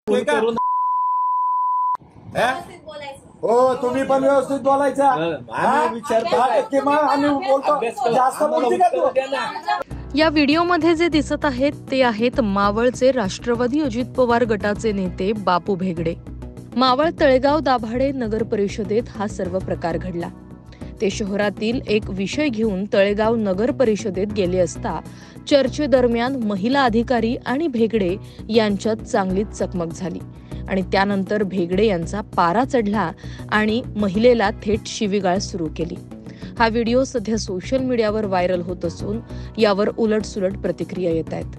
करून हो तुम्ही पण व्यवस्थित बोलायचा आम्ही बोलतो जास्त बोलते का तू? या व्हिडिओमध्ये जे दिसत आहेत ते आहेत मावळचे राष्ट्रवादी अजित पवार गटाचे नेते बापू भेगडे। मावळ तळेगाव दाभाडे नगर परिषदेत हा सर्व प्रकार घडला। ते शहरातील एक विषय घेऊन तळेगाव नगर परिषदेत गेले असता चर्चेदरम्यान महिला अधिकारी आणि भेगडे यांच्यात चांगलीच चकमक झाली आणि त्यानंतर भेगडे यांचा पारा चढला आणि महिलेला थेट शिवीगाळ सुरू केली। हा व्हिडिओ सध्या सोशल मीडियावर व्हायरल होत असून यावर उलटसुलट प्रतिक्रिया येत आहेत।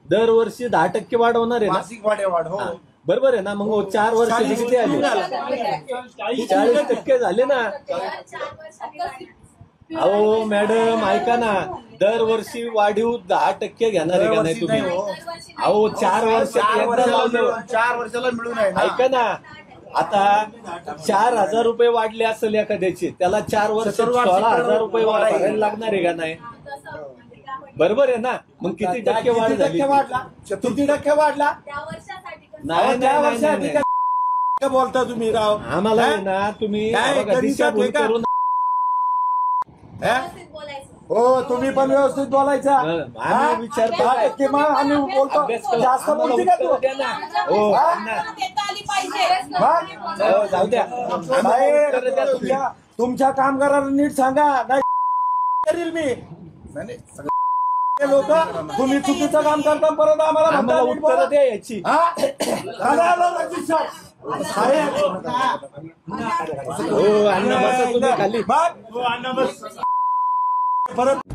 दरवर्षी 10% वाढवणार आहे ना? मासिक वाढ हो बरोबर आहे ना? मग 4 वर्ष किती आले? 40% झाले ना? अहो मॅडम ऐका ना, दरवर्षी वाढीव 10% घेणार आहे का नाही तुम्ही? अहो 4 वर्ष 4 वर्षाला मिळून आहे ऐका ना, आता 4,000 रुपये वाढले असेल एखाद्याचे, त्याला 4 वर्ष 16,000 रुपये भरायला लागणार आहे का नाही? बरोबर आहे ना? मग किती टक्के वाढ झाली? किती टक्के वाढला? नाही त्या वर्षासाठी काय बोलता तुम्ही राव? आम्हाला ना तुम्ही करून हो तुम्ही पण व्यवस्थित बोलायचा आम्ही विचारतो आम्ही बोलतो जास्त बोलते का तू? हो जाऊ द्या, तुमच्या कामगारांना नीट सांगा, नाही करील मी लोक तुम्ही चुकीचं काम करता परत आम्हाला उत्तर द्या याची। हो अण्णा तुम्ही खाली परत